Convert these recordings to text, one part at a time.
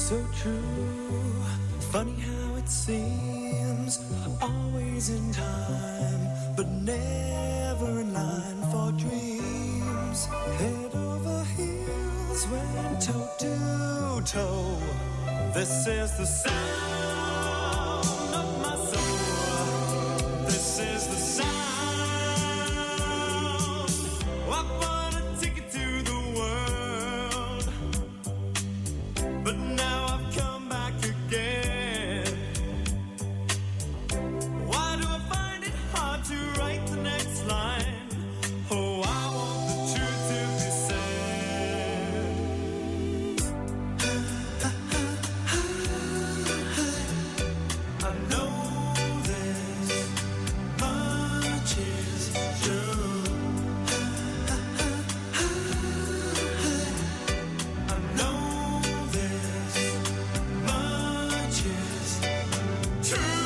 So true, funny how it seems, always in time, but never in line for dreams. Head over heels, went toe to toe. This is the sound of my soul. This is the sound. I bought a ticket to the world, but now I've come back again. Why do I find it hard to write the next line? Oh, I want the truth to be said. I know this much is true. I know this much is true.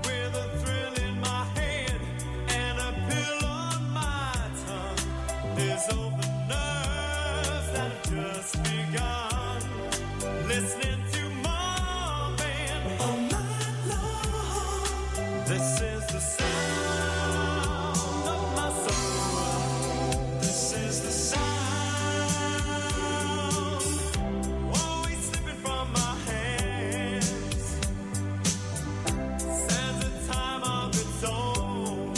With a thrill in my head and a pill on my tongue, there's all the nerves that have just begun. Listening to Marvin all night long. This is the sound of my soul. This is the sound, always slipping from my hands. Stands a time of its own.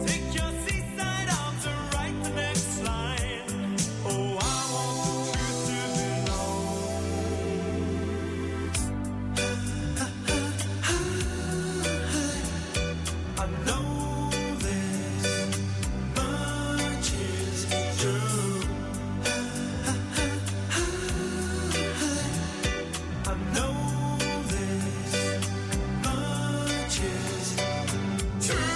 Take your seaside arms and write the next line. Oh, I want the truth to be known. I know this much is true. I know this much is true.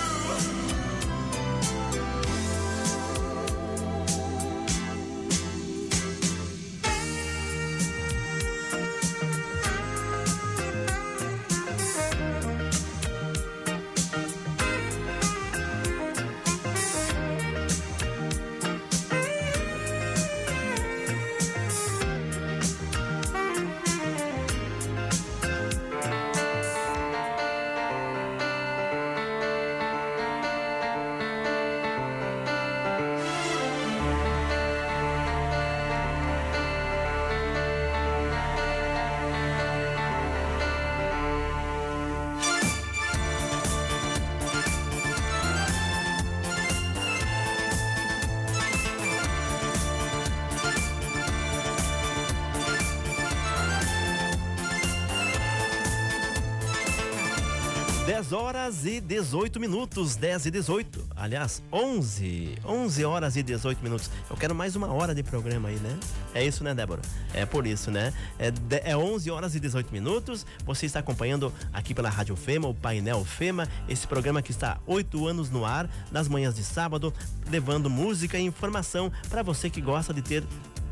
Horas e 18 minutos, 10 e 18, aliás, 11 horas e 18 minutos. Eu quero mais uma hora de programa aí, né? É isso, né, Débora? É por isso, né? É 11 horas e 18 minutos. Você está acompanhando aqui pela Rádio Fema, o Painel Fema, esse programa que está há 8 anos no ar, nas manhãs de sábado, levando música e informação para você que gosta de ter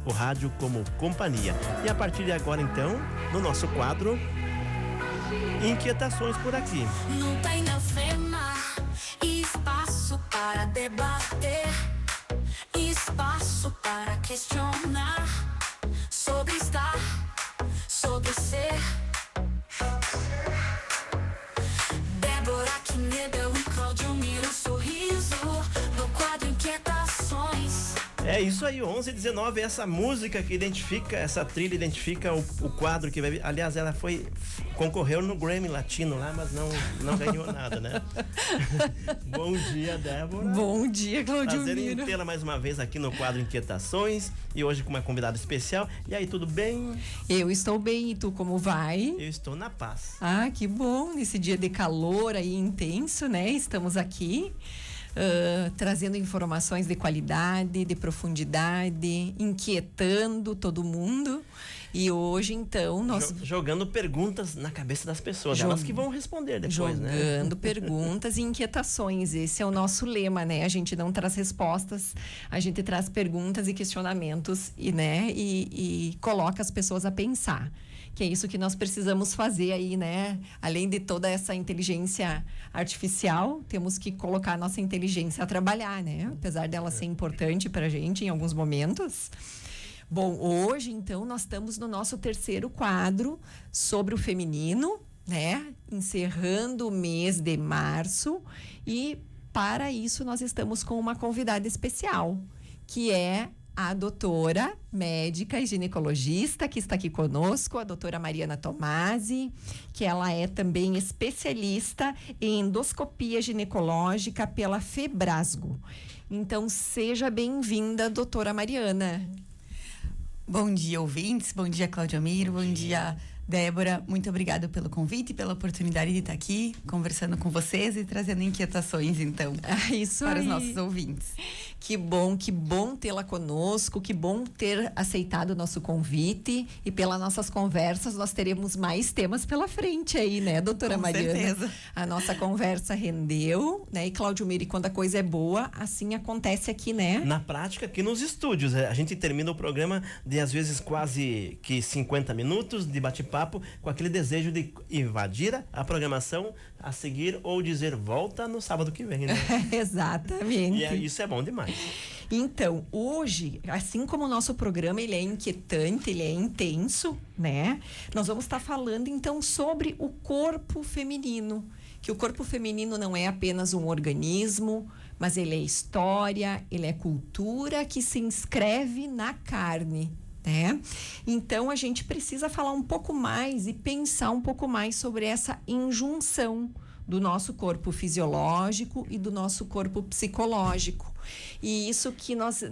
o rádio como companhia. E a partir de agora, então, no nosso quadro Inquietações por aqui. No Painel Fema, espaço para debater, espaço para questionar sobre estar, sobre ser. Débora Quinebel e Cláudio Miro, sorriso no quadro Inquietações. É isso aí, 11h19, essa música que identifica, essa trilha identifica o quadro que vai. Aliás, ela concorreu no Grammy Latino lá, mas não ganhou nada, né? Bom dia, Débora. Bom dia, Cláudio Prazer em Miro. tê-la mais uma vez aqui no quadro Inquietações e hoje com uma convidada especial. E aí, tudo bem? Eu estou bem, e tu como vai? Eu estou na paz. Ah, que bom, nesse dia de calor aí intenso, né? Estamos aqui trazendo informações de qualidade, de profundidade, inquietando todo mundo. E hoje, então, nós Jogando perguntas na cabeça das pessoas, elas que vão responder depois, né? jogando perguntas e inquietações. Esse é o nosso lema, né? A gente não traz respostas, a gente traz perguntas e questionamentos e coloca as pessoas a pensar. Que é isso que nós precisamos fazer aí, né? Além de toda essa inteligência artificial, temos que colocar a nossa inteligência a trabalhar, né? Apesar dela ser importante para a gente em alguns momentos. Bom, hoje, então, nós estamos no nosso terceiro quadro sobre o feminino, né? Encerrando o mês de março. E, para isso, nós estamos com uma convidada especial, que é a doutora médica e ginecologista que está aqui conosco, a doutora Mariana Tomasi, que ela é também especialista em endoscopia ginecológica pela Febrasgo. Então, seja bem-vinda, doutora Mariana. Bom dia, ouvintes. Bom dia, Cláudio Amiro. Bom dia, Débora. Muito obrigada pelo convite e pela oportunidade de estar aqui conversando com vocês e trazendo inquietações, então, Isso para aí. os nossos ouvintes. Que bom tê-la conosco, que bom ter aceitado o nosso convite e pelas nossas conversas nós teremos mais temas pela frente aí, né, doutora Com Mariana? certeza. A nossa conversa rendeu, né, e Cláudio Miri, quando a coisa é boa, assim acontece aqui, né? Na prática, aqui nos estúdios, a gente termina o programa de, às vezes, quase que 50 minutos de bate-papo, com aquele desejo de invadir a programação a seguir ou dizer volta no sábado que vem, né? Exatamente. Isso é bom demais. Então, hoje, assim como o nosso programa ele é inquietante, ele é intenso, né? Nós vamos estar falando então sobre o corpo feminino, que o corpo feminino não é apenas um organismo, mas ele é história, ele é cultura que se inscreve na carne, né? Então, a gente precisa falar um pouco mais e pensar um pouco mais sobre essa injunção do nosso corpo fisiológico e do nosso corpo psicológico. E isso que nós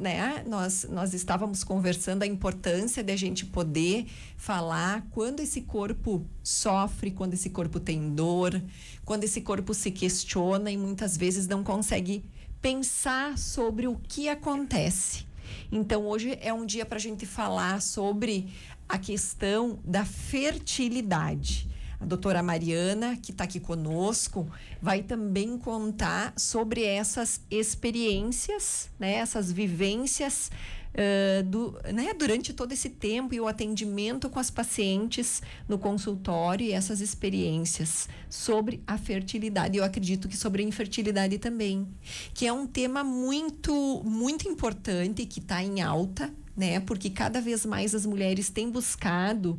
estávamos conversando, a importância de a gente poder falar quando esse corpo sofre, quando esse corpo tem dor, quando esse corpo se questiona e muitas vezes não consegue pensar sobre o que acontece. Então, hoje é um dia para a gente falar sobre a questão da fertilidade. A doutora Mariana, que está aqui conosco, vai também contar sobre essas experiências, né, essas vivências durante todo esse tempo e o atendimento com as pacientes no consultório e essas experiências sobre a fertilidade. Eu acredito que sobre a infertilidade também, que é um tema muito, muito importante que está em alta, né? Porque cada vez mais as mulheres têm buscado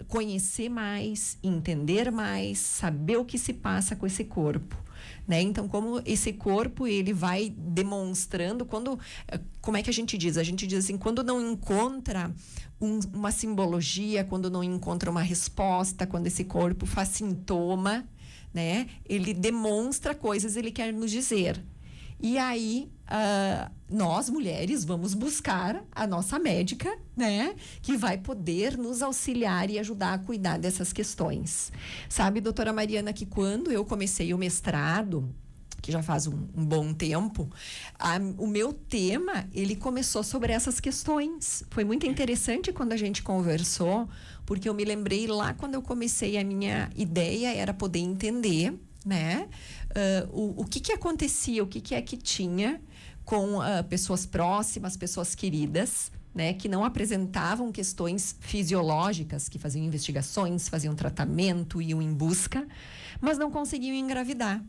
conhecer mais, entender mais, saber o que se passa com esse corpo, né? Então, como esse corpo ele vai demonstrando, como é que a gente diz? A gente diz assim, quando não encontra uma simbologia, quando não encontra uma resposta, quando esse corpo faz sintoma, né? Ele demonstra coisas, ele quer nos dizer. E aí, nós, mulheres, vamos buscar a nossa médica, né? Que vai poder nos auxiliar e ajudar a cuidar dessas questões. Sabe, doutora Mariana, que quando eu comecei o mestrado, que já faz um bom tempo, o meu tema, ele começou sobre essas questões. Foi muito interessante quando a gente conversou, porque eu me lembrei lá quando eu comecei, a minha ideia era poder entender, né? O que acontecia, o que é que tinha com pessoas próximas, pessoas queridas, né, que não apresentavam questões fisiológicas, que faziam investigações, faziam tratamento, iam em busca, mas não conseguiam engravidar.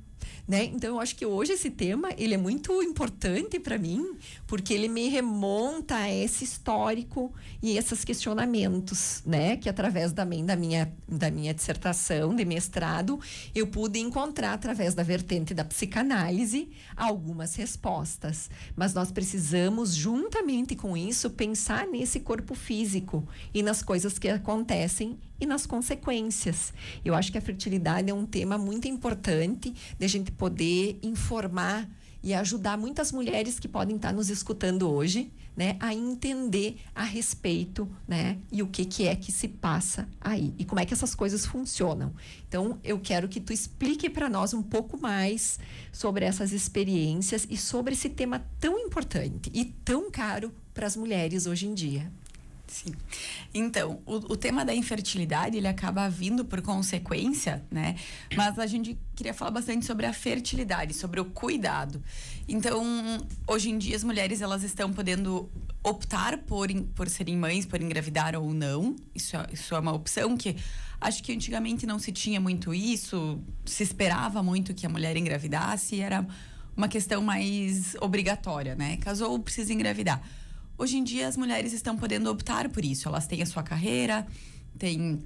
Né? Então, eu acho que hoje esse tema ele é muito importante para mim, porque ele me remonta a esse histórico e esses questionamentos, né? Que através também da minha dissertação de mestrado, eu pude encontrar, através da vertente da psicanálise, algumas respostas. Mas nós precisamos, juntamente com isso, pensar nesse corpo físico e nas coisas que acontecem e nas consequências. Eu acho que a fertilidade é um tema muito importante de a gente poder informar e ajudar muitas mulheres que podem estar nos escutando hoje, né, a entender a respeito, né, e o que é que se passa aí e como é que essas coisas funcionam. Então, eu quero que tu explique para nós um pouco mais sobre essas experiências e sobre esse tema tão importante e tão caro para as mulheres hoje em dia. Sim. Então, o tema da infertilidade, ele acaba vindo por consequência, né? Mas a gente queria falar bastante sobre a fertilidade, sobre o cuidado. Então, hoje em dia, as mulheres, elas estão podendo optar por serem mães, por engravidar ou não. Isso é uma opção que acho que antigamente não se tinha muito isso, se esperava muito que a mulher engravidasse, era uma questão mais obrigatória, né? Casou, precisa engravidar. Hoje em dia, as mulheres estão podendo optar por isso. Elas têm a sua carreira, têm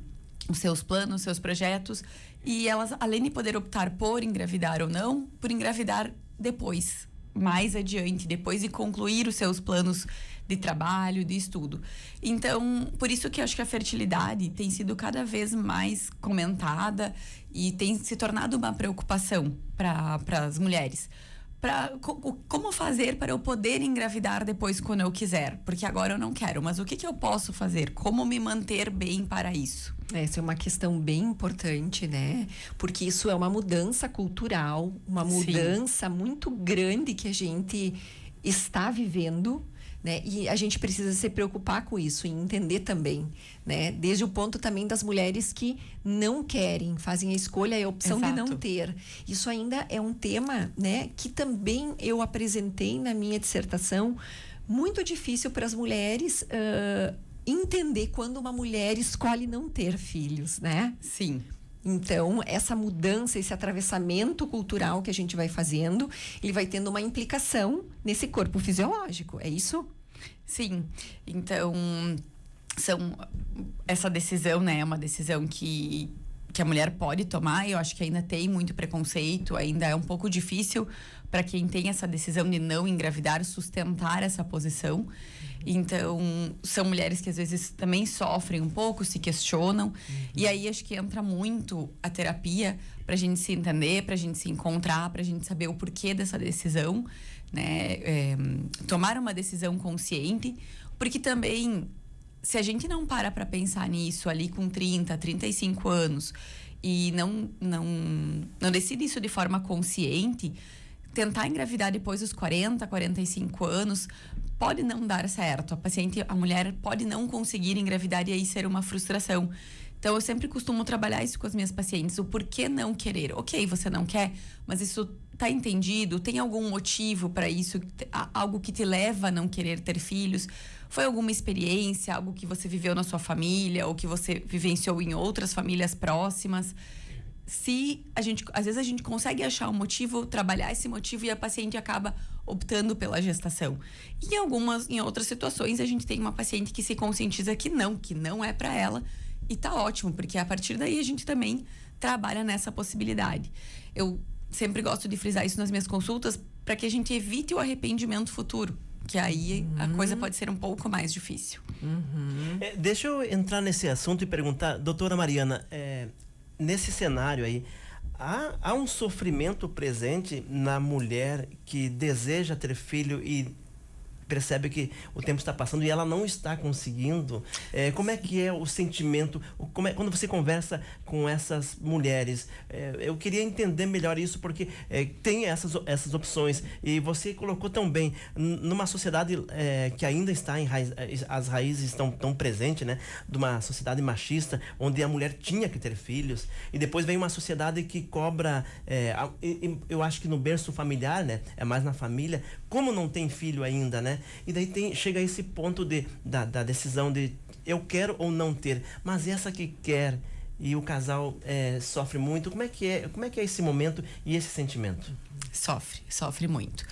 os seus planos, os seus projetos. E elas, além de poder optar por engravidar ou não, por engravidar depois, mais adiante, depois de concluir os seus planos de trabalho, de estudo. Então, por isso que eu acho que a fertilidade tem sido cada vez mais comentada e tem se tornado uma preocupação para as mulheres. Como fazer para eu poder engravidar depois quando eu quiser? Porque agora eu não quero, mas o que eu posso fazer? Como me manter bem para isso? Essa é uma questão bem importante, né? Porque isso é uma mudança cultural, uma mudança muito grande que a gente está vivendo, né? E a gente precisa se preocupar com isso e entender também, né? Desde o ponto também das mulheres que não querem, fazem a escolha e a opção de não ter. Isso ainda é um tema, né? Que também eu apresentei na minha dissertação, muito difícil para as mulheres entender quando uma mulher escolhe não ter filhos, né? Sim. Então, essa mudança, esse atravessamento cultural que a gente vai fazendo, ele vai tendo uma implicação nesse corpo fisiológico, é isso? Sim. Então, essa decisão, né, é uma decisão que a mulher pode tomar, e eu acho que ainda tem muito preconceito, ainda é um pouco difícil para quem tem essa decisão de não engravidar, sustentar essa posição. Então, são mulheres que às vezes também sofrem um pouco, se questionam. E aí acho que entra muito a terapia pra gente se entender, pra gente se encontrar, pra gente saber o porquê dessa decisão, né? Tomar uma decisão consciente, porque também, se a gente não para pra pensar nisso ali com 30, 35 anos e não decide isso de forma consciente, tentar engravidar depois dos 40, 45 anos pode não dar certo. A mulher pode não conseguir engravidar e aí ser uma frustração. Então, eu sempre costumo trabalhar isso com as minhas pacientes. O porquê não querer. Ok, você não quer, mas isso tá entendido? Tem algum motivo para isso? Algo que te leva a não querer ter filhos? Foi alguma experiência? Algo que você viveu na sua família? Ou que você vivenciou em outras famílias próximas? Às vezes a gente consegue achar um motivo, trabalhar esse motivo e a paciente acaba optando pela gestação. E em outras situações, a gente tem uma paciente que se conscientiza que não é para ela, e tá ótimo, porque a partir daí a gente também trabalha nessa possibilidade. Eu sempre gosto de frisar isso nas minhas consultas para que a gente evite o arrependimento futuro, que aí a coisa pode ser um pouco mais difícil. Deixa eu entrar nesse assunto e perguntar, doutora Mariana, nesse cenário aí, há um sofrimento presente na mulher que deseja ter filho e percebe que o tempo está passando e ela não está conseguindo? Como é que é o sentimento? Quando você conversa com essas mulheres? Eu queria entender melhor isso, porque tem essas opções. E você colocou tão bem, numa sociedade que ainda está as raízes estão tão presentes, né? De uma sociedade machista, onde a mulher tinha que ter filhos. E depois vem uma sociedade que cobra, eu acho que no berço familiar, né? É mais na família, como não tem filho ainda, né? E daí chega a esse ponto da decisão de eu quero ou não ter, mas essa que quer, e o casal sofre muito. Como é que é esse momento e esse sentimento? Sofre muito.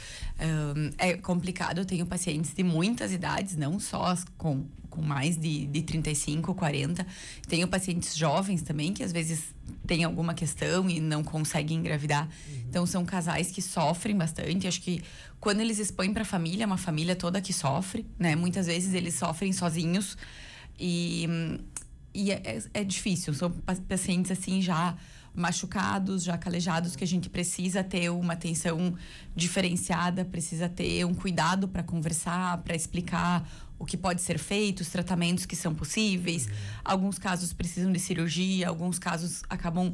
É complicado. Eu tenho pacientes de muitas idades, não só as com mais de 35, 40. Tenho pacientes jovens também, que às vezes têm alguma questão e não conseguem engravidar. Então, são casais que sofrem bastante. Acho que quando eles expõem para a família, é uma família toda que sofre, né? Muitas vezes eles sofrem sozinhos e é difícil. São pacientes assim já machucados, já calejados, que a gente precisa ter uma atenção diferenciada, precisa ter um cuidado para conversar, para explicar o que pode ser feito, os tratamentos que são possíveis. Alguns casos precisam de cirurgia, alguns casos acabam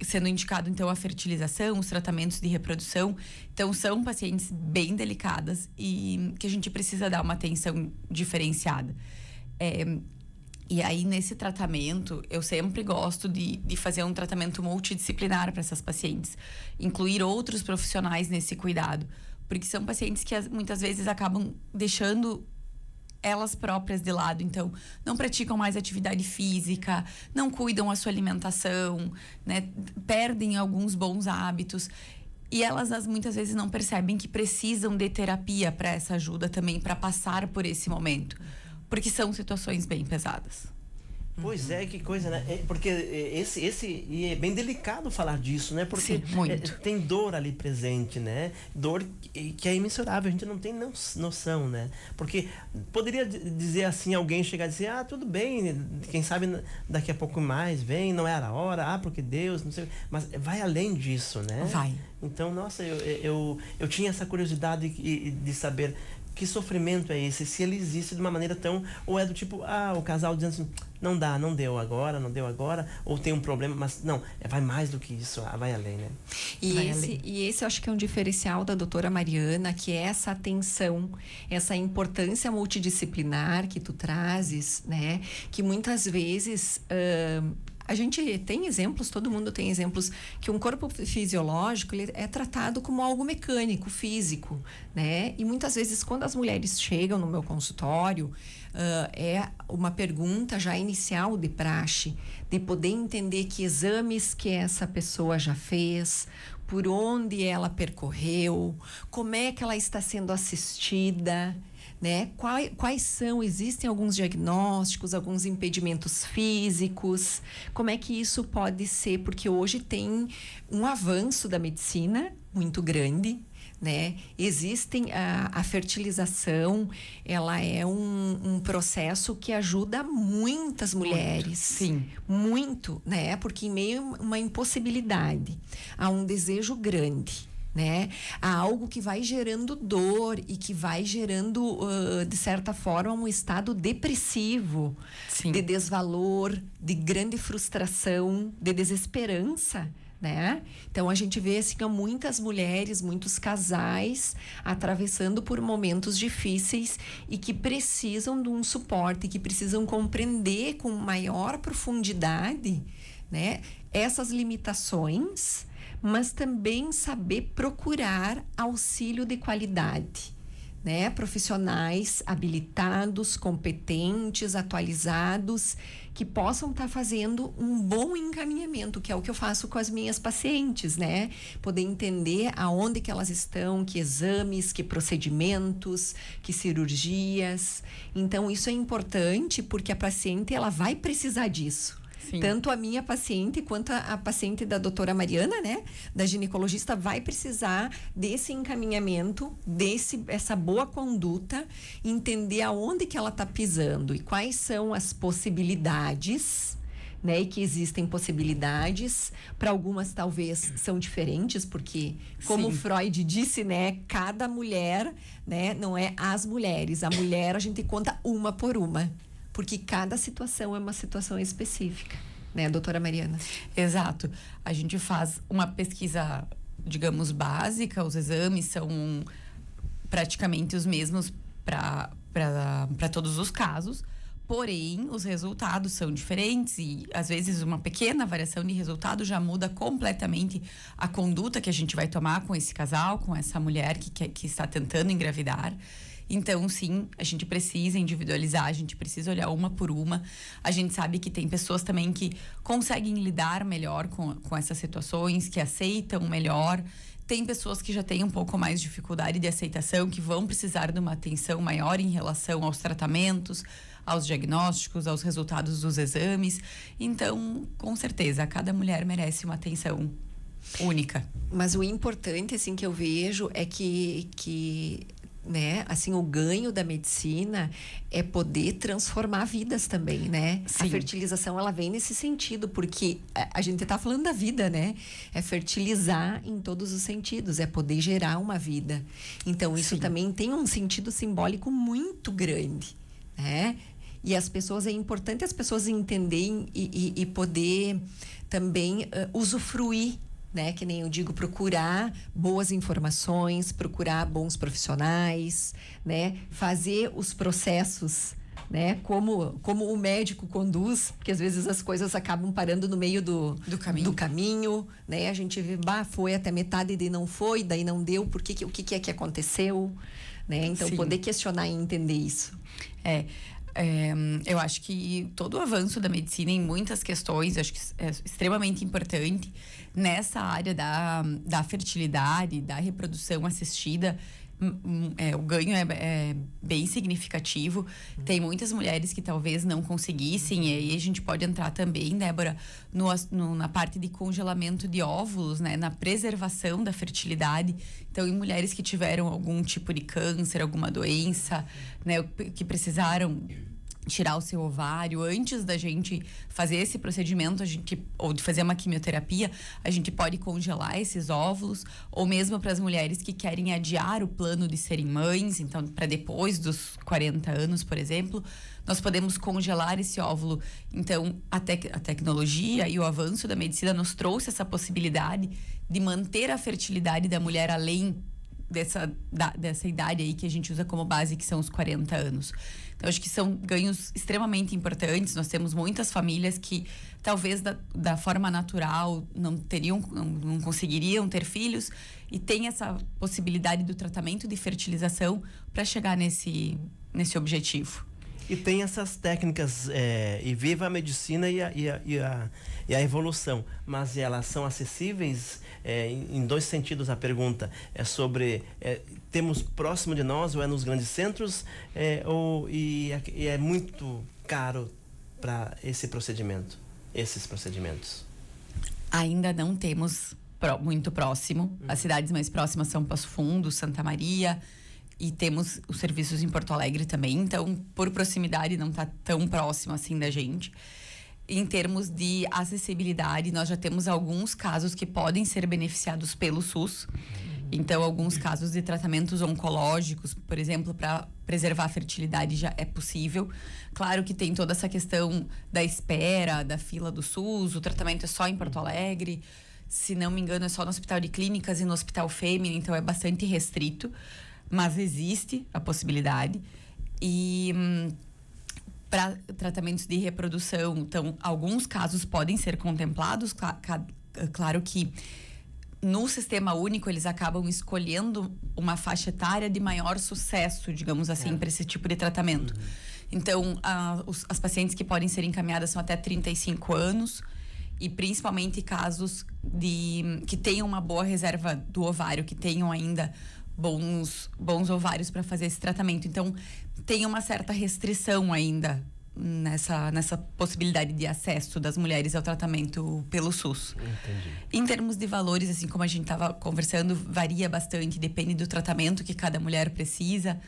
sendo indicado então a fertilização, os tratamentos de reprodução. Então são pacientes bem delicadas e que a gente precisa dar uma atenção diferenciada. E aí, nesse tratamento, eu sempre gosto de fazer um tratamento multidisciplinar para essas pacientes. Incluir outros profissionais nesse cuidado. Porque são pacientes que muitas vezes acabam deixando elas próprias de lado. Então, não praticam mais atividade física, não cuidam a sua alimentação, né? Perdem alguns bons hábitos. E elas muitas vezes não percebem que precisam de terapia para essa ajuda também, para passar por esse momento. Porque são situações bem pesadas. Pois é, que coisa, né? Porque e é bem delicado falar disso, né? Porque Sim, muito. Tem dor ali presente, né? Dor que é imensurável, a gente não tem noção, né? Porque poderia dizer assim, alguém chegar e dizer, tudo bem, quem sabe daqui a pouco mais vem, não era a hora, porque Deus, não sei. Mas vai além disso, né? Vai. Então, nossa, eu tinha essa curiosidade de saber que sofrimento é esse, se ele existe de uma maneira tão... Ou é do tipo, o casal dizendo assim, não deu agora, ou tem um problema, mas não, vai mais do que isso, vai além, né? E esse eu acho que é um diferencial da doutora Mariana, que é essa atenção, essa importância multidisciplinar que tu trazes, né? Que muitas vezes... a gente tem exemplos, todo mundo tem exemplos, que um corpo fisiológico ele é tratado como algo mecânico, físico, né? E muitas vezes, quando as mulheres chegam no meu consultório, é uma pergunta já inicial de praxe, de poder entender que exames que essa pessoa já fez, por onde ela percorreu, como é que ela está sendo assistida, né? Quais são, existem alguns diagnósticos, alguns impedimentos físicos, como é que isso pode ser, porque hoje tem um avanço da medicina muito grande, né? Existem a fertilização, ela é um processo que ajuda muitas mulheres. Sim. Muito, né? Porque em meio a uma impossibilidade, há um desejo grande, né? Há algo que vai gerando dor e que vai gerando, de certa forma, um estado depressivo, Sim. de desvalor, de grande frustração, de desesperança, né? Então a gente vê assim muitas mulheres, muitos casais atravessando por momentos difíceis e que precisam de um suporte, que precisam compreender com maior profundidade, né, essas limitações, mas também saber procurar auxílio de qualidade, né? Profissionais habilitados, competentes, atualizados, que possam estar fazendo um bom encaminhamento, que é o que eu faço com as minhas pacientes, né? Poder entender aonde que elas estão, que exames, que procedimentos, que cirurgias. Então, isso é importante porque a paciente, ela vai precisar disso. Sim. Tanto a minha paciente quanto a paciente da doutora Mariana, né? Da ginecologista, vai precisar desse encaminhamento, essa boa conduta, entender aonde que ela está pisando e quais são as possibilidades, né? E que existem possibilidades, para algumas talvez são diferentes, porque como Sim. Freud disse, né? Cada mulher, né? Não é as mulheres, a mulher a gente conta uma por uma. Porque cada situação é uma situação específica, né, doutora Mariana? Exato. A gente faz uma pesquisa, digamos, básica, os exames são praticamente os mesmos para todos os casos, porém, os resultados são diferentes e, às vezes, uma pequena variação de resultado já muda completamente a conduta que a gente vai tomar com esse casal, com essa mulher que está tentando engravidar. Então, sim, a gente precisa individualizar, a gente precisa olhar uma por uma. A gente sabe que tem pessoas também que conseguem lidar melhor com essas situações, que aceitam melhor. Tem pessoas que já têm um pouco mais de dificuldade de aceitação, que vão precisar de uma atenção maior em relação aos tratamentos, aos diagnósticos, aos resultados dos exames. Então, com certeza, cada mulher merece uma atenção única. Mas o importante, assim, que eu vejo é que né, assim, o ganho da medicina é poder transformar vidas também, né? Sim. A fertilização, ela vem nesse sentido, porque a gente tá falando da vida, né? É fertilizar em todos os sentidos, é poder gerar uma vida. Então, isso Sim. também tem um sentido simbólico muito grande, né? E as pessoas, é importante as pessoas entenderem e poder também usufruir, né? Que nem eu digo, procurar boas informações, procurar bons profissionais, né? Fazer os processos né? Como o médico conduz, porque às vezes as coisas acabam parando no meio do caminho, né? A gente vê, foi até metade e daí não foi, daí não deu, o que é que aconteceu, né? Então, Sim. poder questionar e entender isso. Eu acho que todo o avanço da medicina em muitas questões, acho que é extremamente importante nessa área da fertilidade, da reprodução assistida. O ganho é bem significativo. Tem muitas mulheres que talvez não conseguissem, e aí a gente pode entrar também, Débora, na parte de congelamento de óvulos, né, na preservação da fertilidade. Então, em mulheres que tiveram algum tipo de câncer, alguma doença, né, que precisaram tirar o seu ovário, antes da gente fazer esse procedimento, ou de fazer uma quimioterapia, a gente pode congelar esses óvulos, ou mesmo para as mulheres que querem adiar o plano de serem mães, então para depois dos 40 anos, por exemplo, nós podemos congelar esse óvulo. Então, a tecnologia e o avanço da medicina nos trouxe essa possibilidade de manter a fertilidade da mulher além dessa idade aí que a gente usa como base, que são os 40 anos. Então, acho que são ganhos extremamente importantes. Nós temos muitas famílias que talvez da forma natural não conseguiriam ter filhos, e tem essa possibilidade do tratamento de fertilização para chegar nesse objetivo. E tem essas técnicas, e viva a medicina e a evolução, mas elas são acessíveis em dois sentidos. A pergunta é sobre, temos próximo de nós ou é nos grandes centros, e é muito caro para esses procedimentos? Ainda não temos muito próximo. As cidades mais próximas são Passo Fundo, Santa Maria, e temos os serviços em Porto Alegre também. Então, por proximidade, não está tão próximo assim da gente. Em termos de acessibilidade, nós já temos alguns casos que podem ser beneficiados pelo SUS. Então, alguns casos de tratamentos oncológicos, por exemplo, para preservar a fertilidade, já é possível. Claro que tem toda essa questão da espera, da fila do SUS, o tratamento é só em Porto Alegre. Se não me engano, é só no Hospital de Clínicas e no Hospital Fêmea, então é bastante restrito. Mas existe a possibilidade. E para tratamentos de reprodução, então, alguns casos podem ser contemplados. Claro que no Sistema Único eles acabam escolhendo uma faixa etária de maior sucesso, digamos assim, para esse tipo de tratamento. Então, as pacientes que podem ser encaminhadas são até 35 anos, e principalmente casos que tenham uma boa reserva do ovário, que tenham ainda bons ovários para fazer esse tratamento. Então, tem uma certa restrição ainda nessa possibilidade de acesso das mulheres ao tratamento pelo SUS. Entendi. Em termos de valores, assim como a gente estava conversando, varia bastante, depende do tratamento que cada mulher precisa.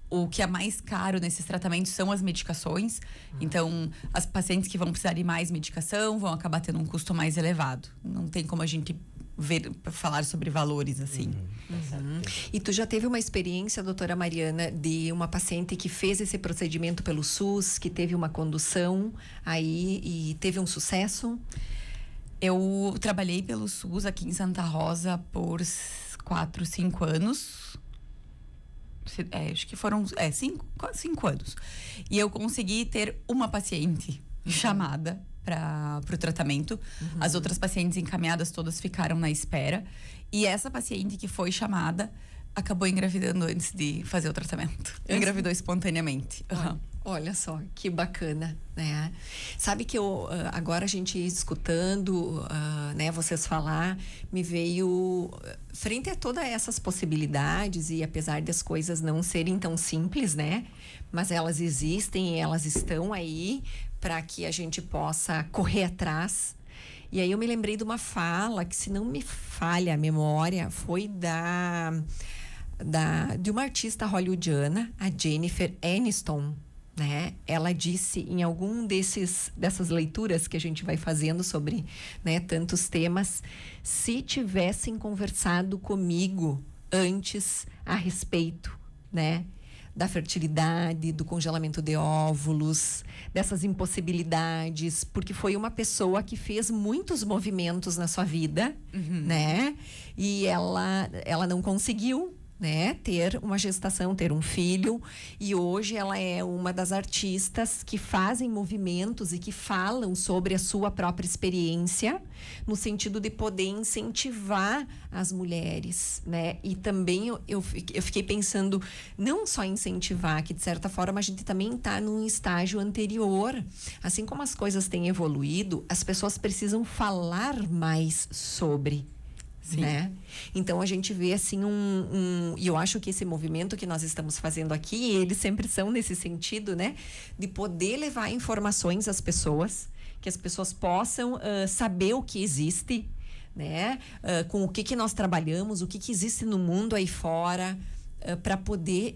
O que é mais caro nesses tratamentos são as medicações. Então, as pacientes que vão precisar de mais medicação vão acabar tendo um custo mais elevado. Não tem como a gente falar sobre valores assim. E tu já teve uma experiência, doutora Mariana, de uma paciente que fez esse procedimento pelo SUS, que teve uma condução aí e teve um sucesso? Eu trabalhei pelo SUS aqui em Santa Rosa por 4, 5 anos. Acho que foram 5 anos. E eu consegui ter uma paciente chamada para o tratamento. As outras pacientes encaminhadas todas ficaram na espera. E essa paciente que foi chamada acabou engravidando antes de fazer o tratamento. Engravidou espontaneamente. Olha só, que bacana, né? Sabe que agora a gente escutando, né, vocês falar, me veio frente a todas essas possibilidades, e apesar das coisas não serem tão simples, né? Mas elas existem e elas estão aí para que a gente possa correr atrás. E aí eu me lembrei de uma fala que, se não me falha a memória, foi de uma artista hollywoodiana, a Jennifer Aniston, né? Ela disse em algum dessas leituras que a gente vai fazendo sobre, né, tantos temas: se tivessem conversado comigo antes a respeito, né, da fertilidade, do congelamento de óvulos, dessas impossibilidades, porque foi uma pessoa que fez muitos movimentos na sua vida, né? E ela não conseguiu, né, ter uma gestação, ter um filho, e hoje ela é uma das artistas que fazem movimentos e que falam sobre a sua própria experiência, no sentido de poder incentivar as mulheres, né? E também eu fiquei pensando não só incentivar, que de certa forma a gente também está num estágio anterior, assim como as coisas têm evoluído, as pessoas precisam falar mais sobre. Sim. Né? Então a gente vê assim e eu acho que esse movimento que nós estamos fazendo aqui, eles sempre são nesse sentido, né, de poder levar informações às pessoas, que as pessoas possam saber o que existe, né, com o que nós trabalhamos, o que existe no mundo aí fora, para poder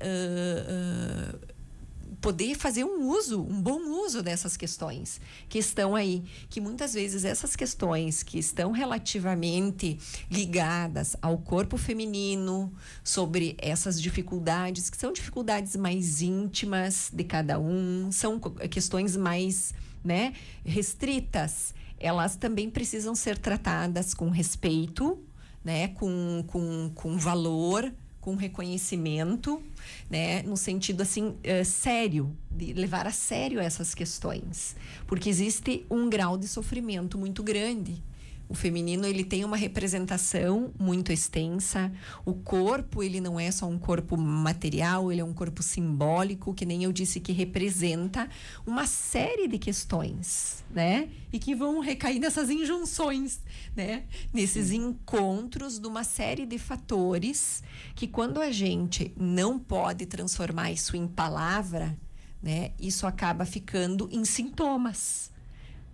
fazer um bom uso dessas questões que estão aí, que muitas vezes essas questões que estão relativamente ligadas ao corpo feminino, sobre essas dificuldades, que são dificuldades mais íntimas de cada um, são questões mais, né, restritas, elas também precisam ser tratadas com respeito, né, com valor, com reconhecimento, né, no sentido assim sério, de levar a sério essas questões, porque existe um grau de sofrimento muito grande. O feminino, ele tem uma representação muito extensa. O corpo, ele não é só um corpo material, ele é um corpo simbólico, que nem eu disse, que representa uma série de questões, né? E que vão recair nessas injunções, né? Nesses encontros de uma série de fatores que, quando a gente não pode transformar isso em palavra, né? Isso acaba ficando em sintomas.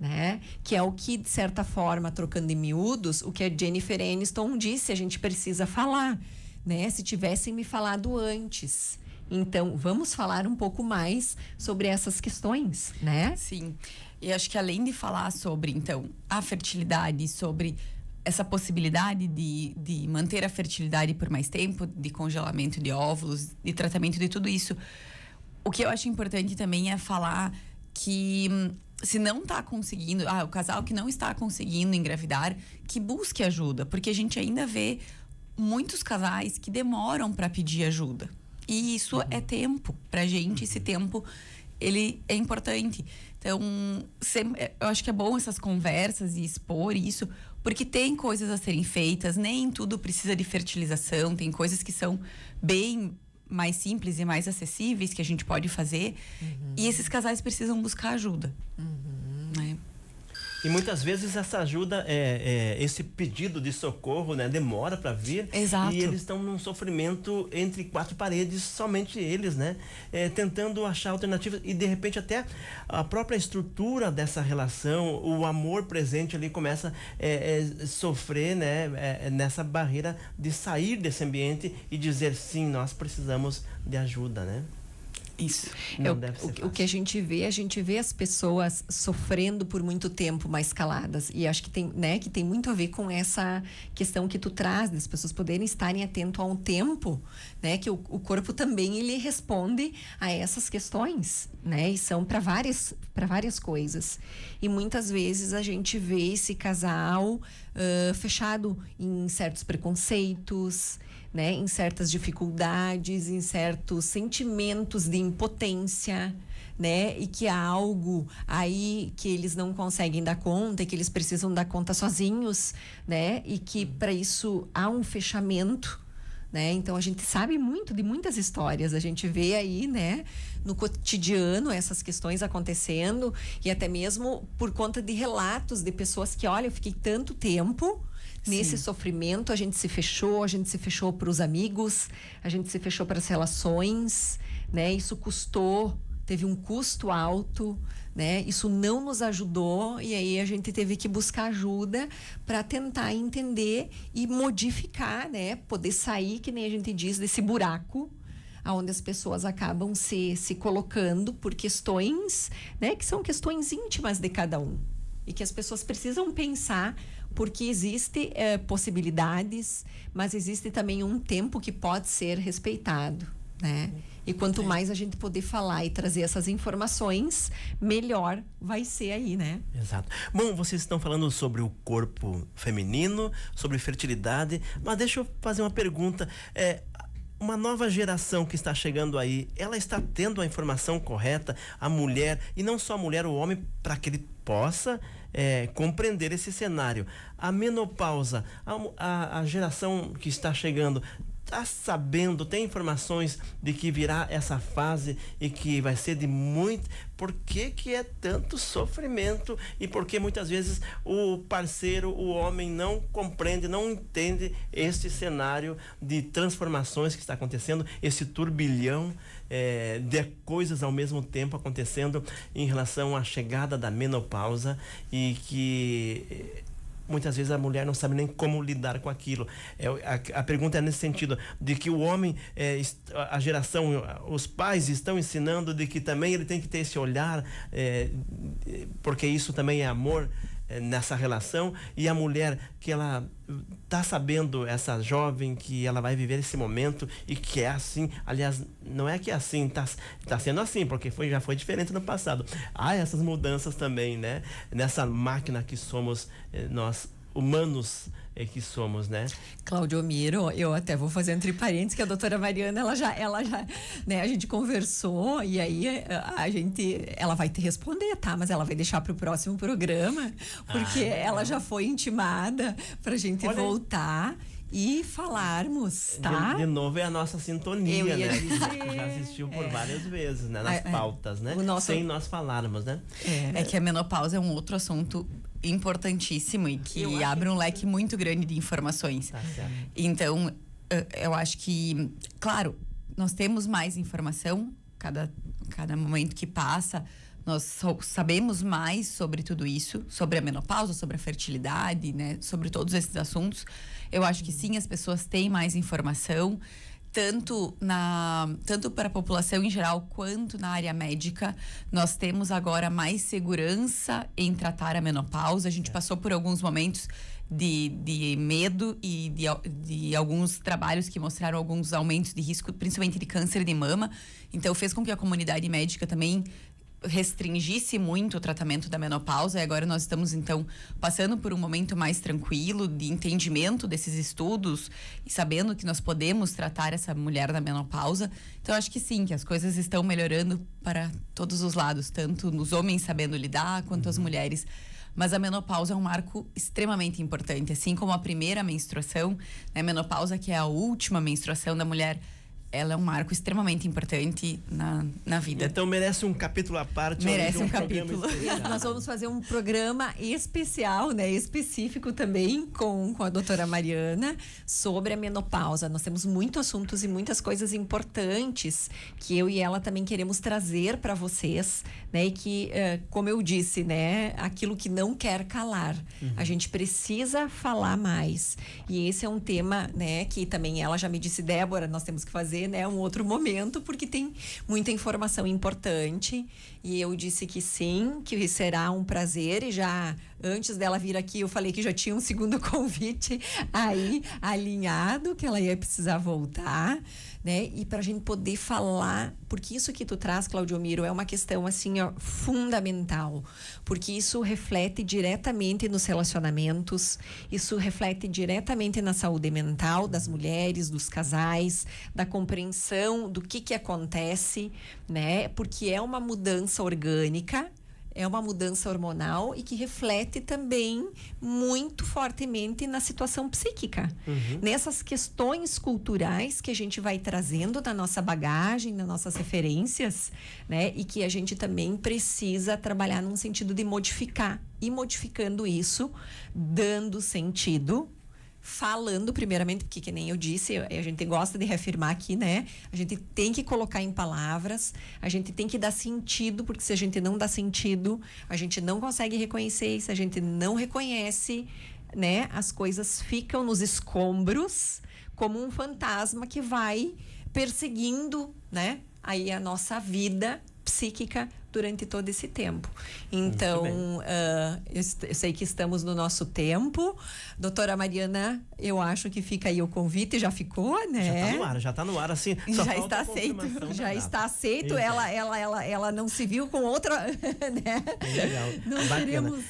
Né? Que é o que, de certa forma, trocando em miúdos, o que a Jennifer Aniston disse, a gente precisa falar, né? Se tivessem me falado antes. Então, vamos falar um pouco mais sobre essas questões, né? Sim. E acho que além de falar sobre, então, a fertilidade, sobre essa possibilidade de manter a fertilidade por mais tempo, de congelamento de óvulos, de tratamento de tudo isso, o que eu acho importante também é falar que se não está conseguindo, o casal que não está conseguindo engravidar, que busque ajuda, porque a gente ainda vê muitos casais que demoram para pedir ajuda. E isso é tempo pra gente, esse tempo ele é importante. Então, eu acho que é bom essas conversas e expor isso, porque tem coisas a serem feitas, nem tudo precisa de fertilização, tem coisas que são bem mais simples e mais acessíveis que a gente pode fazer, e esses casais precisam buscar ajuda. Né? E muitas vezes essa ajuda, esse pedido de socorro, né, demora para vir. Exato. E eles estão num sofrimento entre quatro paredes, somente eles, né, tentando achar alternativas, e de repente até a própria estrutura dessa relação, o amor presente ali começa a sofrer, né, nessa barreira de sair desse ambiente e dizer sim, nós precisamos de ajuda, né? Isso. Não deve ser O que a gente vê as pessoas sofrendo por muito tempo, mais caladas. E acho que tem, né, que tem muito a ver com essa questão que tu traz, das pessoas poderem estarem atentos a um tempo, né, que o corpo também ele responde a essas questões, né, e são para várias coisas. E muitas vezes a gente vê esse casal fechado em certos preconceitos, né, em certas dificuldades, em certos sentimentos de impotência, né, e que há algo aí que eles não conseguem dar conta e que eles precisam dar conta sozinhos, né, e que para isso há um fechamento, né. Então a gente sabe muito de muitas histórias, a gente vê aí, né, no cotidiano essas questões acontecendo, e até mesmo por conta de relatos de pessoas que, olha, eu fiquei tanto tempo nesse sofrimento, a gente se fechou para os amigos, a gente se fechou para as relações, né? Isso teve um custo alto, né? Isso não nos ajudou, e aí a gente teve que buscar ajuda para tentar entender e modificar, né? Poder sair, que nem a gente diz, desse buraco onde as pessoas acabam se colocando por questões, né? Que são questões íntimas de cada um. E que as pessoas precisam pensar, porque existe possibilidades, mas existe também um tempo que pode ser respeitado, né? E quanto mais a gente poder falar e trazer essas informações, melhor vai ser aí, né? Exato. Bom, vocês estão falando sobre o corpo feminino, sobre fertilidade, mas deixa eu fazer uma pergunta. uma nova geração que está chegando aí, ela está tendo a informação correta, a mulher, e não só a mulher, o homem, para que ele possa compreender esse cenário. A menopausa, a geração que está chegando, está sabendo, tem informações de que virá essa fase e que vai ser de muito... Por que é tanto sofrimento e por que muitas vezes o parceiro, o homem, não compreende, não entende este cenário de transformações que está acontecendo, esse turbilhão de coisas ao mesmo tempo acontecendo em relação à chegada da menopausa, e que muitas vezes a mulher não sabe nem como lidar com aquilo. A pergunta é nesse sentido, de que o homem, a geração, os pais estão ensinando de que também ele tem que ter esse olhar, porque isso também é amor nessa relação, e a mulher que ela tá sabendo, essa jovem, que ela vai viver esse momento e que é assim. Aliás, não é que é assim, tá sendo assim, porque já foi diferente no passado. Há essas mudanças também, né? Nessa máquina que somos nós, humanos, que somos, né? Cláudio Miro, eu até vou fazer entre parênteses que a doutora Mariana, ela já, né, a gente conversou e aí ela vai te responder, tá? Mas ela vai deixar para o próximo programa, porque ela já foi intimada pra gente voltar e falarmos, tá? De novo, é a nossa sintonia, Eu ia né? dizer. Já assistiu por várias vezes, né? Nas pautas, né? Sem nós falarmos, né? É que a menopausa é um outro assunto importantíssimo e que abre um leque muito grande de informações. Tá certo. Então, eu acho que, claro, nós temos mais informação, cada momento que passa, nós sabemos mais sobre tudo isso, sobre a menopausa, sobre a fertilidade, né, sobre todos esses assuntos. Eu acho que sim, as pessoas têm mais informação, tanto para a população em geral quanto na área médica. Nós temos agora mais segurança em tratar a menopausa. A gente passou por alguns momentos de medo e de alguns trabalhos que mostraram alguns aumentos de risco, principalmente de câncer de mama. Então fez com que a comunidade médica também restringisse muito o tratamento da menopausa, e agora nós estamos então passando por um momento mais tranquilo de entendimento desses estudos e sabendo que nós podemos tratar essa mulher da menopausa. Então acho que sim, que as coisas estão melhorando para todos os lados, tanto nos homens sabendo lidar quanto as mulheres. Mas a menopausa é um marco extremamente importante, assim como a primeira menstruação, né? A menopausa, que é a última menstruação da mulher, ela é um marco extremamente importante na vida. Então merece um capítulo à parte. Merece um capítulo. Nós vamos fazer um programa especial, né, específico também com a doutora Mariana sobre a menopausa. Nós temos muitos assuntos e muitas coisas importantes que eu e ela também queremos trazer para vocês, né, e que, como eu disse, né, aquilo que não quer calar. A gente precisa falar mais. E esse é um tema, né, que também ela já me disse, Débora, nós temos que fazer, né, um outro momento, porque tem muita informação importante. E eu disse que sim, que será um prazer. E já antes dela vir aqui, eu falei que já tinha um segundo convite aí alinhado, que ela ia precisar voltar, né? E para a gente poder falar, porque isso que tu traz, Cláudio Miro, é uma questão assim, ó, fundamental, porque isso reflete diretamente nos relacionamentos, isso reflete diretamente na saúde mental das mulheres, dos casais, da compreensão do que acontece, né? Porque é uma mudança orgânica, é uma mudança hormonal e que reflete também muito fortemente na situação psíquica. Nessas questões culturais que a gente vai trazendo da nossa bagagem, das nossas referências, né? E que a gente também precisa trabalhar num sentido de modificar. E modificando isso, dando sentido, falando primeiramente, porque que nem eu disse, a gente gosta de reafirmar aqui, né? A gente tem que colocar em palavras, a gente tem que dar sentido, porque se a gente não dá sentido, a gente não consegue reconhecer, e se a gente não reconhece, né? As coisas ficam nos escombros como um fantasma que vai perseguindo, né? Aí a nossa vida psíquica durante todo esse tempo. Então, eu sei que estamos no nosso tempo. Doutora Mariana, eu acho que fica aí o convite, já ficou, né? Já tá no ar, assim. Só Já falta está a aceito. confirmação da Já data. está aceito, Exato. ela não se viu com outra, né? Legal. Não Bacana. teremos...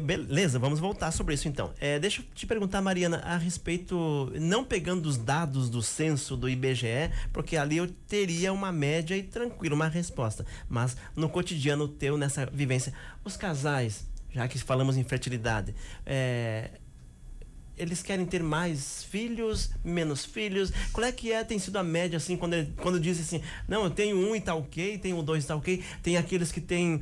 Beleza, vamos voltar sobre isso então. Deixa eu te perguntar, Mariana, a respeito, não pegando os dados do censo do IBGE, porque ali eu teria uma média e tranquilo, uma resposta. Mas no cotidiano teu, nessa vivência, os casais, já que falamos em fertilidade, eles querem ter mais filhos, menos filhos? Qual é que tem sido a média, assim, quando dizem assim, não, eu tenho um e tá ok, tenho dois e tá ok, tem aqueles que têm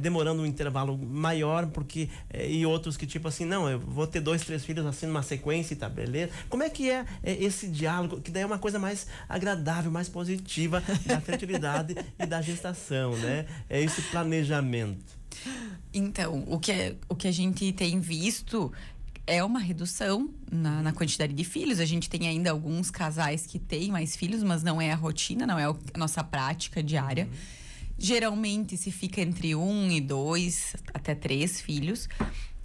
demorando um intervalo maior, porque e outros que tipo assim, não, eu vou ter 2, 3 filhos assim numa sequência e tá beleza. Como é que é esse diálogo, que daí é uma coisa mais agradável, mais positiva da fertilidade e da gestação, né? É esse planejamento. Então, o que a gente tem visto é uma redução na quantidade de filhos. A gente tem ainda alguns casais que têm mais filhos, mas não é a rotina, não é a nossa prática diária. Geralmente se fica entre 1 e 2, até 3 filhos.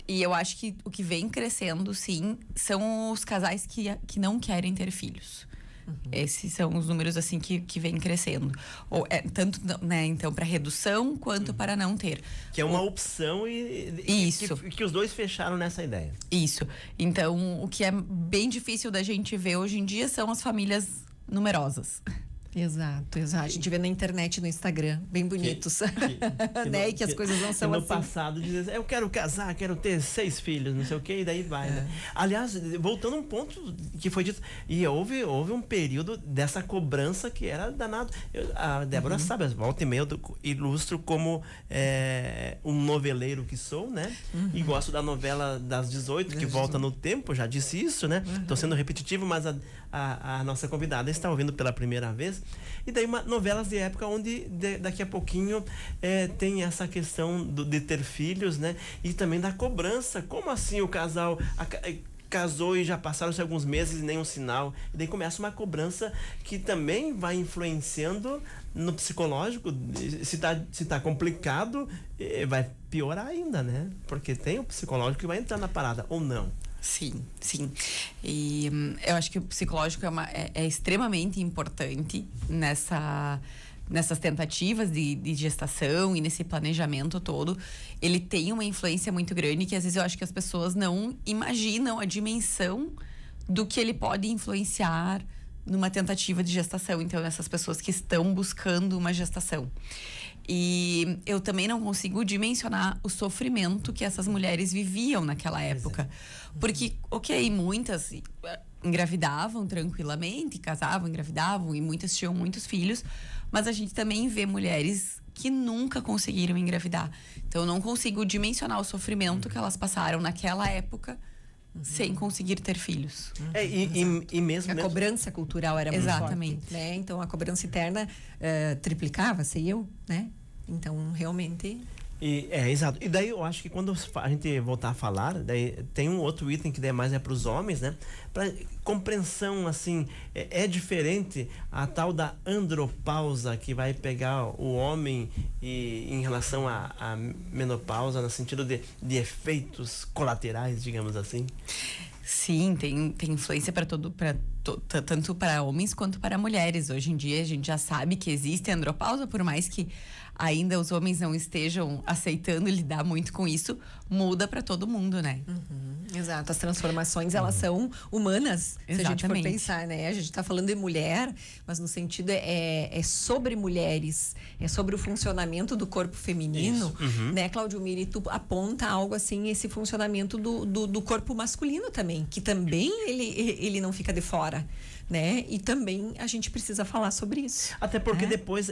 E eu acho que o que vem crescendo, sim, são os casais que não querem ter filhos. Esses são os números assim que vem crescendo. Tanto, né, então, para redução quanto para não ter. Que é uma opção Isso. que os dois fecharam nessa ideia. Isso. Então, o que é bem difícil da gente ver hoje em dia são as famílias numerosas. Exato. A gente vê na internet, no Instagram, bem bonitos. Né? E que as coisas não são no assim. passado dizia, eu quero casar, quero ter 6 filhos, não sei o que, e daí vai, né? Aliás, voltando a um ponto que foi dito, e houve um período dessa cobrança que era danado. A Débora sabe, volta e meia eu ilustro como um noveleiro que sou, né? E gosto da novela das 18, que volta no tempo, já disse isso, né? Tô sendo repetitivo, mas a nossa convidada está ouvindo pela primeira vez. E daí novelas de época onde daqui a pouquinho tem essa questão de ter filhos, né? E também da cobrança. Como assim o casal casou e já passaram-se alguns meses e nenhum sinal? E daí começa uma cobrança que também vai influenciando no psicológico. Se tá complicado, vai piorar ainda, né? Porque tem o psicológico que vai entrar na parada, ou não. Sim. E eu acho que o psicológico é extremamente importante nessas tentativas de gestação e nesse planejamento todo. Ele tem uma influência muito grande que às vezes eu acho que as pessoas não imaginam a dimensão do que ele pode influenciar numa tentativa de gestação. Então, essas pessoas que estão buscando uma gestação. E eu também não consigo dimensionar o sofrimento que essas mulheres viviam naquela época. Porque, muitas engravidavam tranquilamente, casavam, engravidavam, e muitas tinham muitos filhos, mas a gente também vê mulheres que nunca conseguiram engravidar. Então, eu não consigo dimensionar o sofrimento que elas passaram naquela época sem conseguir ter filhos. E mesmo A cobrança cultural era muito Exatamente. forte, né? Então, a cobrança interna triplicava, sei eu, né? Então, realmente... Exato. E daí eu acho que quando a gente voltar a falar, daí tem um outro item que daí mais é para os homens, né? Para compreensão, assim, é diferente a tal da andropausa que vai pegar o homem em relação à menopausa, no sentido de efeitos colaterais, digamos assim. Sim, tem influência tanto para homens quanto para mulheres. Hoje em dia a gente já sabe que existe a andropausa, por mais que ainda os homens não estejam aceitando lidar muito com isso, muda para todo mundo, né? Exato, as transformações elas são humanas, se a gente for Exatamente. pensar, né? A gente está falando de mulher, mas no sentido é sobre mulheres, é sobre o funcionamento do corpo feminino, né, Cláudio Miri? E tu aponta algo assim, esse funcionamento do corpo masculino também, que também ele não fica de fora, né? E também a gente precisa falar sobre isso. Até porque depois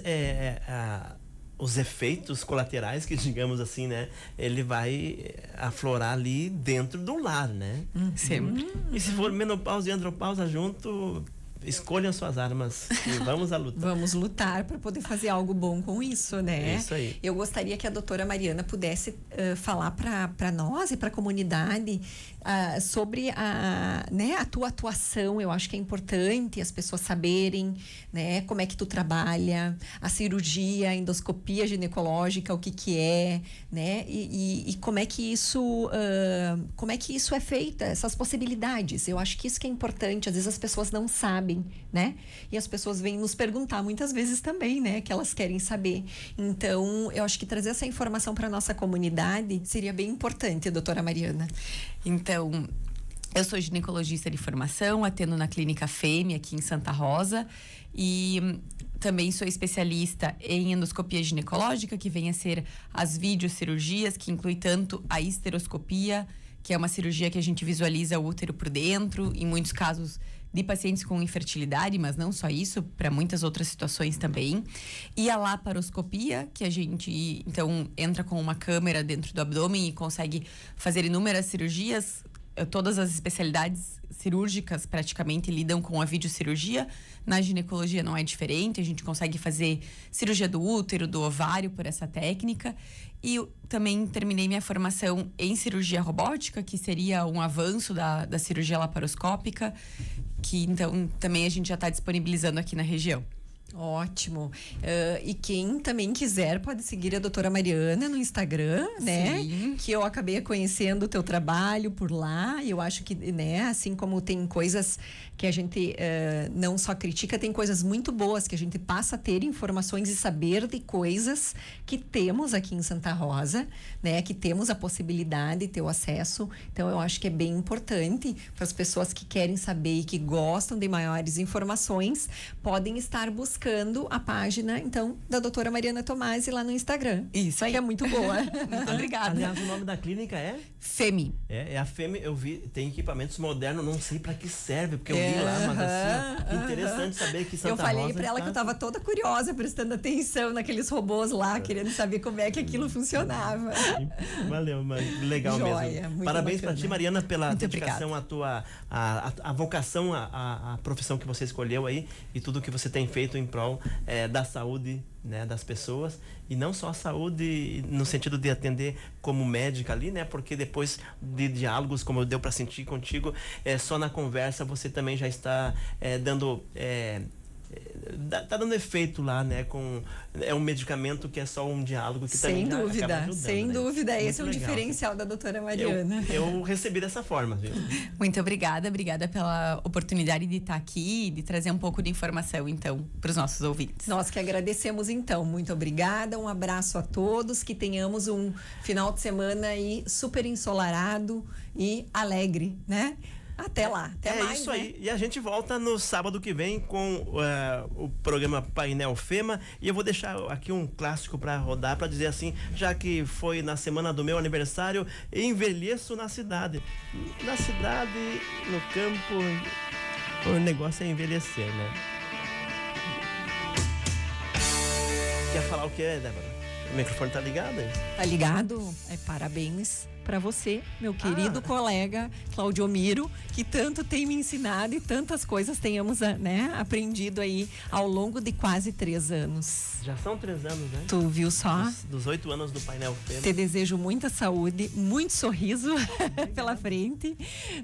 os efeitos colaterais, que digamos assim, né? Ele vai aflorar ali dentro do lar, né? Sempre. E se for menopausa e andropausa junto, escolham suas armas e vamos à luta. Vamos lutar para poder fazer algo bom com isso, né? É isso aí. Eu gostaria que a doutora Mariana pudesse falar para nós e para a comunidade sobre a tua atuação. Eu acho que é importante as pessoas saberem, né, como é que tu trabalha, a cirurgia, a endoscopia ginecológica, o que é, né? E como é que isso é feita, essas possibilidades. Eu acho que isso que é importante. Às vezes as pessoas não sabem, né? E as pessoas vêm nos perguntar muitas vezes também, né? Que elas querem saber. Então, eu acho que trazer essa informação para nossa comunidade seria bem importante, doutora Mariana. Então, eu sou ginecologista de formação, atendo na Clínica Fêmea aqui em Santa Rosa e também sou especialista em endoscopia ginecológica, que vem a ser as videocirurgias, que inclui tanto a histeroscopia, que é uma cirurgia que a gente visualiza o útero por dentro, em muitos casos de pacientes com infertilidade, mas não só isso, para muitas outras situações também. E a laparoscopia, que a gente, então, entra com uma câmera dentro do abdômen e consegue fazer inúmeras cirurgias. Todas as especialidades cirúrgicas praticamente lidam com a videocirurgia. Na ginecologia não é diferente, a gente consegue fazer cirurgia do útero, do ovário por essa técnica. E eu também terminei minha formação em cirurgia robótica, que seria um avanço da cirurgia laparoscópica, que então também a gente já está disponibilizando aqui na região. Ótimo. E quem também quiser pode seguir a doutora Mariana no Instagram, né? Sim. Que eu acabei conhecendo o teu trabalho por lá. E eu acho que, né, assim como tem coisas que a gente não só critica, tem coisas muito boas que a gente passa a ter informações e saber de coisas que temos aqui em Santa Rosa, né? Que temos a possibilidade de ter o acesso. Então, eu acho que é bem importante para as pessoas que querem saber e que gostam de maiores informações, podem estar buscando a página, então, da doutora Mariana Tomasi lá no Instagram. Isso aí. Que é muito boa. Muito obrigada. Aliás, o nome da clínica é? Femi. É a Fêmea, eu vi, tem equipamentos modernos, não sei pra que serve, porque eu vi lá, mas assim, interessante saber que Santa Eu falei Rosa pra ela está... que eu tava toda curiosa, prestando atenção naqueles robôs lá, querendo saber como é que aquilo funcionava. Valeu, legal Joia, mesmo. muito Parabéns bacana. pra ti, Mariana, pela Muito dedicação à tua a vocação, a profissão que você escolheu aí e tudo que você tem feito em prol da saúde, né, das pessoas, e não só a saúde no sentido de atender como médica ali, né, porque depois de diálogos, como deu para sentir contigo, só na conversa você também já está dando tá dando efeito lá, né, é um medicamento que é só um diálogo que Sem também já acaba dúvida, ajudando, sem né? dúvida. Muito Esse é um legal. diferencial da doutora Mariana. Eu recebi dessa forma, viu? Muito obrigada pela oportunidade de estar aqui e de trazer um pouco de informação, então, para os nossos ouvintes. Nós que agradecemos, então. Muito obrigada, um abraço a todos, que tenhamos um final de semana aí super ensolarado e alegre, né? Até lá, até mais, isso né? aí. E a gente volta no sábado que vem com o programa Painel Fema. E eu vou deixar aqui um clássico para rodar, para dizer assim, já que foi na semana do meu aniversário, envelheço na cidade. Na cidade, no campo, o negócio é envelhecer, né? Quer falar o que, Débora? O microfone tá ligado? Tá ligado? Parabéns para você, meu querido colega Claudio Miro, que tanto tem me ensinado e tantas coisas tenhamos, né, aprendido aí ao longo de quase 3 anos. Já são 3 anos, né? Tu viu só? Dos 8 anos do Painel Fema. Te desejo muita saúde, muito sorriso pela frente,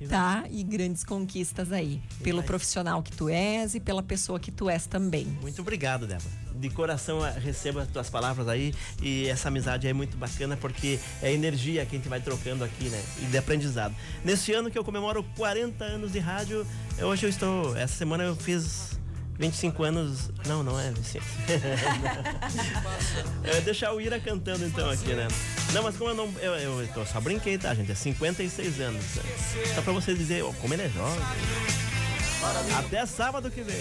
tá? E grandes conquistas aí, pelo profissional que tu és e pela pessoa que tu és também. Muito obrigado, Débora. De coração recebo as tuas palavras aí, e essa amizade é muito bacana porque é energia que a gente vai trocando aqui, né? E de aprendizado. Nesse ano que eu comemoro 40 anos de rádio, hoje essa semana eu fiz 25 anos. Não é, Vicente. Deixar o Ira cantando então aqui, né? Não, mas como eu só brinquei, tá, gente? É 56 anos. Né? Só pra você dizer, como ele é jovem. Até sábado que vem.